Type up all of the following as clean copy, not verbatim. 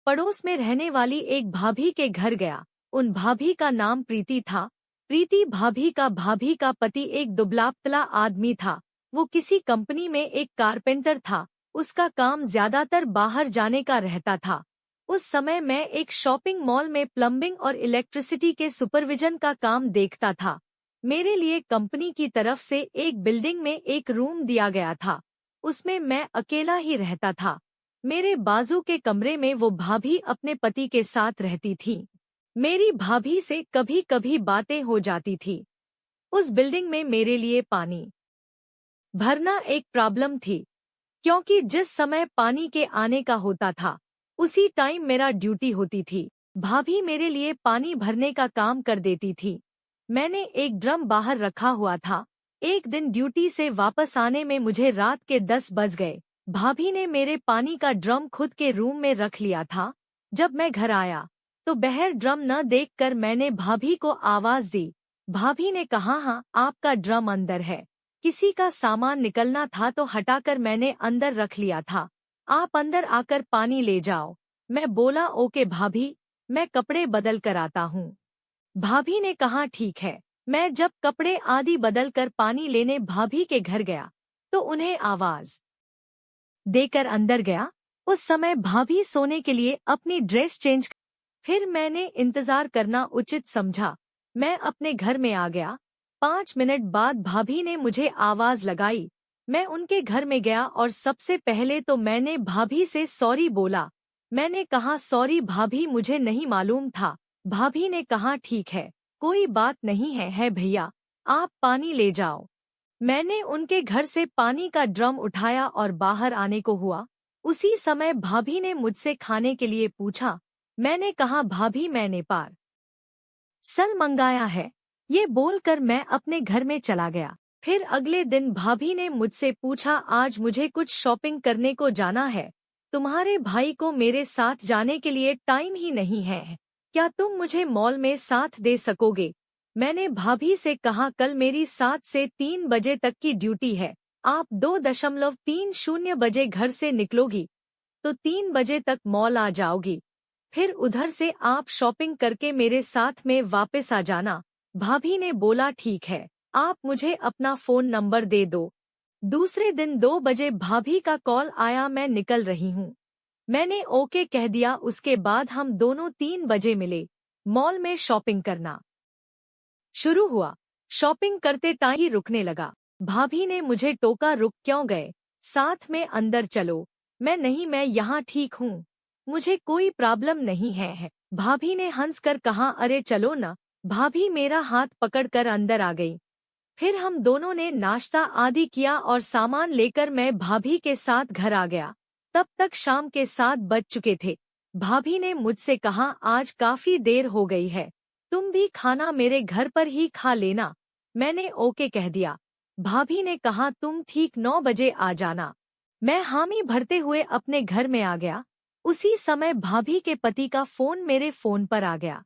पड़ोस में रहने वाली एक भाभी के घर गया। उन भाभी का नाम प्रीति था। प्रीति भाभी का पति एक दुबला-पतला आदमी था। वो किसी कंपनी में एक कारपेंटर था। उसका काम ज्यादातर बाहर जाने का रहता था। उस समय मैं एक शॉपिंग मॉल में प्लम्बिंग और इलेक्ट्रिसिटी के सुपरविजन का काम देखता था। मेरे लिए कंपनी की तरफ से एक बिल्डिंग में एक रूम दिया गया था। उसमें मैं अकेला ही रहता था। मेरे बाजू के कमरे में वो भाभी अपने पति के साथ रहती थी। मेरी भाभी से कभी कभी बातें हो जाती थी। उस बिल्डिंग में मेरे लिए पानी भरना एक प्रॉब्लम थी, क्योंकि जिस समय पानी के आने का होता था उसी टाइम मेरा ड्यूटी होती थी। भाभी मेरे लिए पानी भरने का काम कर देती थी। मैंने एक ड्रम बाहर रखा हुआ था। एक दिन ड्यूटी से वापस आने में मुझे रात के 10 बज गए। भाभी ने मेरे पानी का ड्रम खुद के रूम में रख लिया था। जब मैं घर आया तो बाहर ड्रम न देखकर मैंने भाभी को आवाज दी। भाभी ने कहा, हाँ, आपका ड्रम अंदर है। किसी का सामान निकलना था तो हटाकर मैंने अंदर रख लिया था। आप अंदर आकर पानी ले जाओ। मैं बोला, ओके भाभी, मैं कपड़े बदल कर आता हूँ। भाभी ने कहा, ठीक है। मैं जब कपड़े आदि बदल कर पानी लेने भाभी के घर गया तो उन्हें आवाज देकर अंदर गया। उस समय भाभी सोने के लिए अपनी ड्रेस चेंज। फिर मैंने इंतजार करना उचित समझा। मैं अपने घर में आ गया। 5 मिनट बाद भाभी ने मुझे आवाज लगाई। मैं उनके घर में गया और सबसे पहले तो मैंने भाभी से सॉरी बोला। मैंने कहा, सॉरी भाभी, मुझे नहीं मालूम था। भाभी ने कहा, ठीक है, कोई बात नहीं है भैया, आप पानी ले जाओ। मैंने उनके घर से पानी का ड्रम उठाया और बाहर आने को हुआ। उसी समय भाभी ने मुझसे खाने के लिए पूछा। मैंने कहा, भाभी, मैंने पार्सल मंगाया है। ये बोलकर मैं अपने घर में चला गया। फिर अगले दिन भाभी ने मुझसे पूछा, आज मुझे कुछ शॉपिंग करने को जाना है। तुम्हारे भाई को मेरे साथ जाने के लिए टाइम ही नहीं है। क्या तुम मुझे मॉल में साथ दे सकोगे? मैंने भाभी से कहा, कल मेरी 7 से 3 बजे तक की ड्यूटी है। आप 2:30 बजे घर से निकलोगी तो 3 बजे तक मॉल आ जाओगी। फिर उधर से आप शॉपिंग करके मेरे साथ में वापस आ जाना। भाभी ने बोला, ठीक है, आप मुझे अपना फोन नंबर दे दो। दूसरे दिन 2 बजे भाभी का कॉल आया, मैं निकल रही हूँ। मैंने ओके कह दिया। उसके बाद हम दोनों 3 बजे मिले। मॉल में शॉपिंग करना शुरू हुआ। शॉपिंग करते टाइम ही रुकने लगा। भाभी ने मुझे टोका, रुक क्यों गए? साथ में अंदर चलो। नहीं, मैं यहाँ ठीक हूँ, मुझे कोई प्रॉब्लम नहीं है। भाभी ने हंसकर कहा, अरे चलो न। भाभी मेरा हाथ पकड़कर अंदर आ गई। फिर हम दोनों ने नाश्ता आदि किया और सामान लेकर मैं भाभी के साथ घर आ गया। तब तक शाम के 7 बज चुके थे। भाभी ने मुझसे कहा, आज काफी देर हो गई है, तुम भी खाना मेरे घर पर ही खा लेना। मैंने ओके कह दिया। भाभी ने कहा, तुम ठीक 9 बजे आ जाना। मैं हामी भरते हुए अपने घर में आ गया। उसी समय भाभी के पति का फोन मेरे फोन पर आ गया।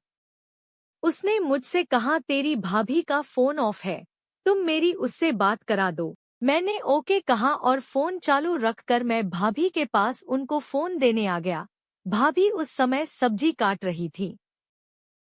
उसने मुझसे कहा, तेरी भाभी का फोन ऑफ है, तुम मेरी उससे बात करा दो। मैंने ओके कहा और फोन चालू रखकर मैं भाभी के पास उनको फोन देने आ गया। भाभी उस समय सब्जी काट रही थी।